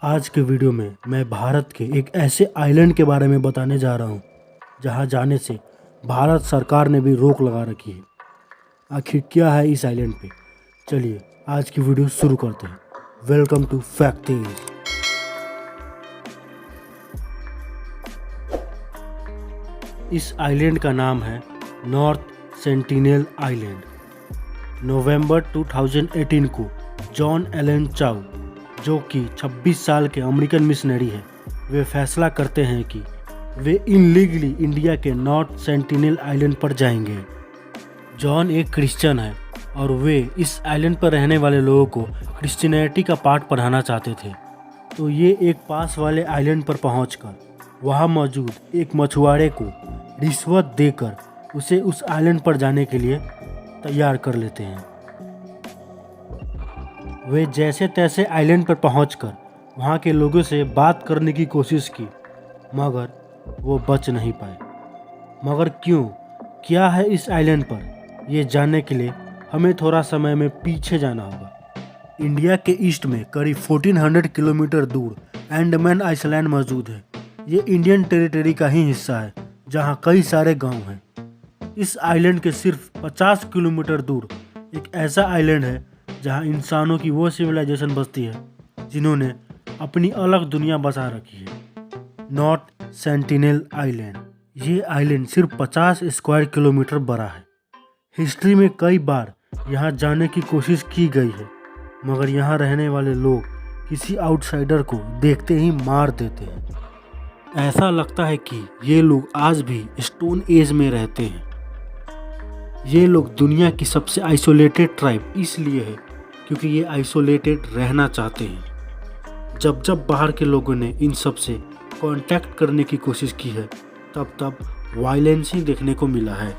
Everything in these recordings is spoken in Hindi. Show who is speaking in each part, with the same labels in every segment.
Speaker 1: आज के वीडियो में मैं भारत के एक ऐसे आइलैंड के बारे में बताने जा रहा हूँ जहाँ जाने से भारत सरकार ने भी रोक लगा रखी है। आखिर क्या है इस आइलैंड पे? चलिए आज की वीडियो शुरू करते हैं। Welcome to Factage. इस आइलैंड का नाम है नॉर्थ सेंटिनेल आइलैंड। नवंबर 2018 को जॉन एलन चाउ, जो कि 26 साल के अमेरिकन मिशनरी हैं, वे फैसला करते हैं कि वे इनलीगली इंडिया के नॉर्थ सेंटिनेल आइलैंड पर जाएंगे। जॉन एक क्रिश्चियन है और वे इस आइलैंड पर रहने वाले लोगों को क्रिश्चियनिटी का पाठ पढ़ाना चाहते थे। तो ये एक पास वाले आइलैंड पर पहुंचकर वहां मौजूद एक मछुआरे को रिश्वत देकर उसे उस आइलैंड पर जाने के लिए तैयार कर लेते हैं। वे जैसे तैसे आइलैंड पर पहुंचकर वहां के लोगों से बात करने की कोशिश की, मगर वो बच नहीं पाए। मगर क्यों, क्या है इस आइलैंड पर, ये जानने के लिए हमें थोड़ा समय में पीछे जाना होगा। इंडिया के ईस्ट में करीब 1400 किलोमीटर दूर अंडमान आइलैंड मौजूद है। ये इंडियन टेरिटरी का ही हिस्सा है जहाँ कई सारे गांव हैं। इस आइलैंड के सिर्फ 50 किलोमीटर दूर एक ऐसा आइलैंड है जहां इंसानों की वो सिविलाइजेशन बसती है जिन्होंने अपनी अलग दुनिया बसा रखी है, नॉर्थ सेंटिनेल आइलैंड। ये आइलैंड सिर्फ 50 स्क्वायर किलोमीटर बड़ा है। हिस्ट्री में कई बार यहाँ जाने की कोशिश की गई है, मगर यहाँ रहने वाले लोग किसी आउटसाइडर को देखते ही मार देते हैं। ऐसा लगता है कि ये लोग आज भी स्टोन एज में रहते हैं। ये लोग दुनिया की सबसे आइसोलेटेड ट्राइब इसलिए है क्योंकि ये आइसोलेटेड रहना चाहते हैं। जब बाहर के लोगों ने इन सब से कांटेक्ट करने की कोशिश की है, तब वायलेंस ही देखने को मिला है।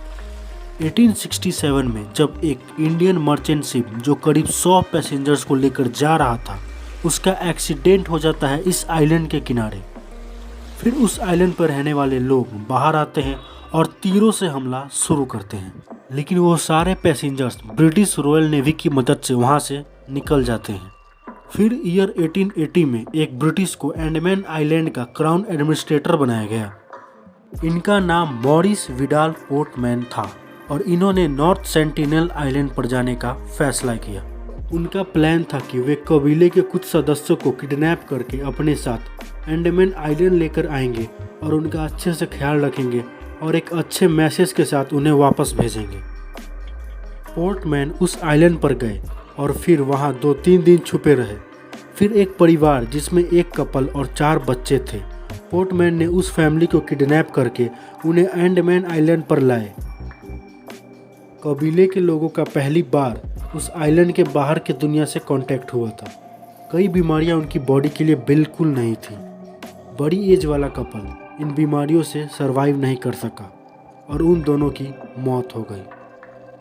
Speaker 1: 1867 में जब एक इंडियन मर्चेंट शिप जो करीब 100 पैसेंजर्स को लेकर जा रहा था, उसका एक्सीडेंट हो जाता है इस आइलैंड के किनारे। फिर उस आइलैंड पर रहने वाले लोग बाहर आते हैं और तीरों से हमला शुरू करते हैं, लेकिन वो सारे पैसेंजर्स ब्रिटिश रॉयल नेवी की मदद से वहाँ से निकल जाते हैं। फिर ईयर 1880 में एक ब्रिटिश को अंडमान आइलैंड का क्राउन एडमिनिस्ट्रेटर बनाया गया। इनका नाम मॉरिस विडाल पोर्टमैन था और इन्होंने नॉर्थ सेंटिनेल आइलैंड पर जाने का फैसला किया। उनका प्लान था कि वे कबीले के कुछ सदस्यों को किडनैप करके अपने साथ अंडमान आइलैंड लेकर आएंगे और उनका अच्छे से ख्याल रखेंगे और एक अच्छे मैसेज के साथ उन्हें वापस भेजेंगे। पोर्टमैन उस आइलैंड पर गए और फिर वहां 2-3 दिन छुपे रहे। फिर एक परिवार जिसमें एक कपल और 4 बच्चे थे, पोर्टमैन ने उस फैमिली को किडनैप करके उन्हें अंडमान आइलैंड पर लाए। कबीले के लोगों का पहली बार उस आइलैंड के बाहर की दुनिया से कांटेक्ट हुआ था। कई बीमारियां उनकी बॉडी के लिए बिल्कुल नहीं थी। बड़ी एज वाला कपल इन बीमारियों से सरवाइव नहीं कर सका और उन दोनों की मौत हो गई।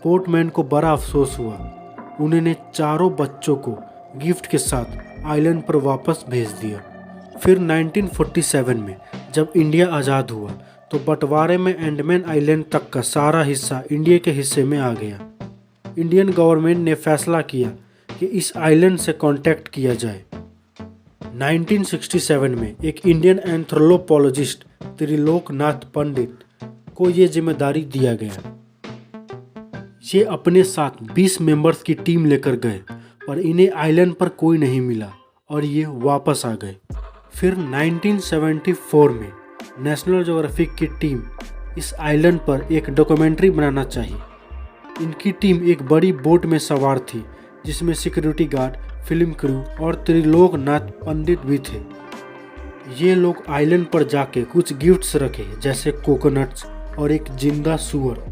Speaker 1: पोर्टमैन को बड़ा अफसोस हुआ। उन्होंने 4 बच्चों को गिफ्ट के साथ आइलैंड पर वापस भेज दिया। फिर 1947 में जब इंडिया आज़ाद हुआ तो बंटवारे में अंडमान आइलैंड तक का सारा हिस्सा इंडिया के हिस्से में आ गया। इंडियन गवर्नमेंट ने फैसला किया कि इस आइलैंड से कांटेक्ट किया जाए। 1967 में एक इंडियन एंथ्रोपोलॉजिस्ट त्रिलोकनाथ पंडित को ये जिम्मेदारी दिया गया। ये अपने साथ 20 मेंबर्स की टीम लेकर गए, पर इन्हें आइलैंड पर कोई नहीं मिला और ये वापस आ गए। फिर 1974 में नेशनल ज्योग्राफिक की टीम इस आइलैंड पर एक डॉक्यूमेंट्री बनाना चाहिए। इनकी टीम एक बड़ी बोट में सवार थी जिसमें सिक्योरिटी गार्ड, फिल्म क्रू और त्रिलोकनाथ पंडित भी थे। ये लोग आइलैंड पर जाके कुछ गिफ्ट्स रखे, जैसे कोकोनट्स और एक जिंदा सुअर।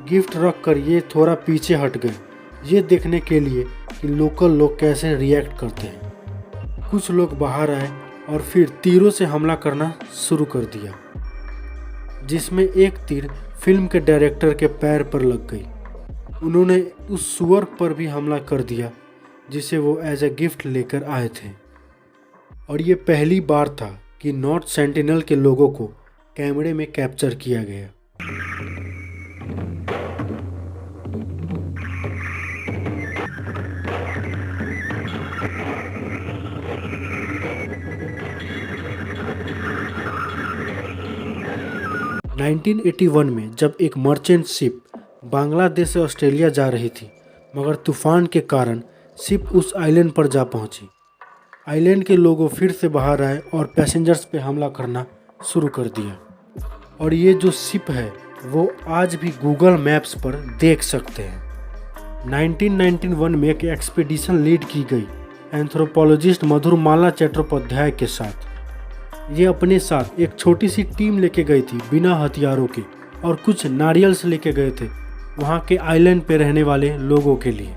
Speaker 1: गिफ्ट रख कर ये थोड़ा पीछे हट गए, ये देखने के लिए कि लोकल लोग कैसे रिएक्ट करते हैं। कुछ लोग बाहर आए और फिर तीरों से हमला करना शुरू कर दिया, जिसमें एक तीर फिल्म के डायरेक्टर के पैर पर लग गई। उन्होंने उस सुअर पर भी हमला कर दिया जिसे वो एज ए गिफ्ट लेकर आए थे। और ये पहली बार था कि नॉर्थ सेंटिनल के लोगों को कैमरे में कैप्चर किया गया। 1981 में जब एक मर्चेंट शिप बांग्लादेश से ऑस्ट्रेलिया जा रही थी, मगर तूफान के कारण शिप उस आइलैंड पर जा पहुंची। आइलैंड के लोगों फिर से बाहर आए और पैसेंजर्स पे हमला करना शुरू कर दिया। और ये जो शिप है वो आज भी गूगल मैप्स पर देख सकते हैं। 1991 में एक एक्सपीडिशन लीड की गई एंथ्रोपोलॉजिस्ट मधुरमाला चट्टोपाध्याय के साथ। ये अपने साथ एक छोटी सी टीम लेके गई थी बिना हथियारों के, और कुछ नारियल्स लेके गए थे वहाँ के आइलैंड पे रहने वाले लोगों के लिए।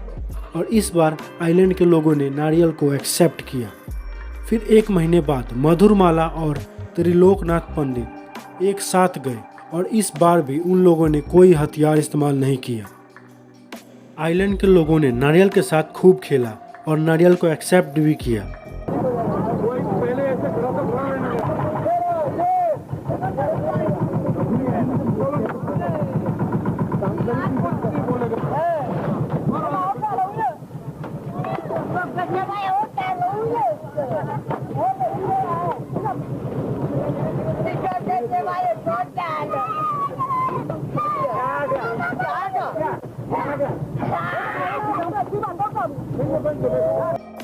Speaker 1: और इस बार आइलैंड के लोगों ने नारियल को एक्सेप्ट किया। फिर 1 महीने बाद मधुरमाला और त्रिलोकनाथ पंडित एक साथ गए, और इस बार भी उन लोगों ने कोई हथियार इस्तेमाल नहीं किया। आइलैंड के लोगों ने नारियल के साथ खूब खेला और नारियल को एक्सेप्ट भी किया।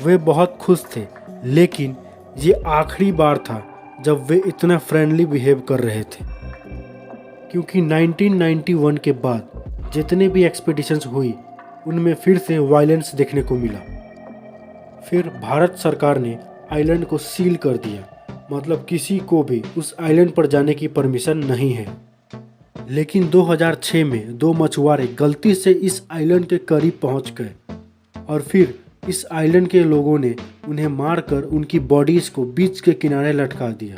Speaker 1: वे बहुत खुश थे, लेकिन ये आखिरी बार था जब वे इतना फ्रेंडली बिहेव कर रहे थे, क्योंकि 1991 के बाद जितने भी एक्सपीडिशंस हुई उनमें फिर से वायलेंस देखने को मिला। फिर भारत सरकार ने आइलैंड को सील कर दिया, मतलब किसी को भी उस आइलैंड पर जाने की परमिशन नहीं है। लेकिन 2006 में 2 मछुआरे गलती से इस आइलैंड के करीब पहुंच गए, और फिर इस आइलैंड के लोगों ने उन्हें मारकर उनकी बॉडीज़ को बीच के किनारे लटका दिया।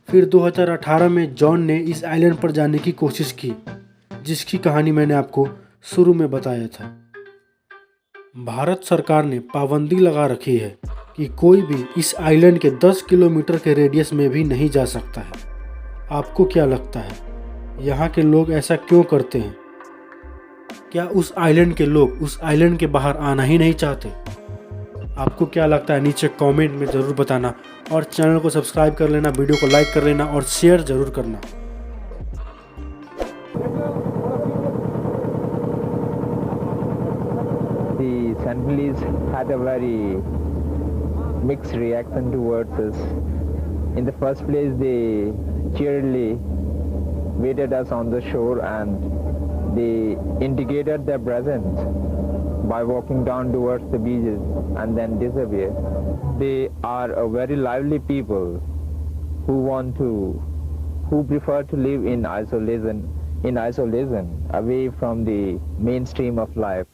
Speaker 1: फिर 2018 में जॉन ने इस आइलैंड पर जाने की कोशिश की, जिसकी कहानी मैंने आपको शुरू में बताया था। भारत सरकार ने पाबंदी लगा रखी है कि कोई भी इस आइलैंड के 10 किलोमीटर के रेडियस में भी नहीं जा सकता है। आपको क्या लगता है, यहाँ के लोग ऐसा क्यों करते हैं? क्या उस आइलैंड के लोग उस आइलैंड के बाहर आना ही नहीं चाहते? आपको क्या लगता है नीचे कमेंट में ज़रूर बताना, और चैनल को सब्सक्राइब कर लेना, वीडियो को लाइक कर लेना और शेयर ज़रूर करना।
Speaker 2: The Senegalese had a very mixed reaction towards us. In the first place, they cheerily waited us on the shore and they indicated their presence by walking down towards the beaches and then disappear. They are a very lively people who prefer to live in isolation away from the mainstream of life.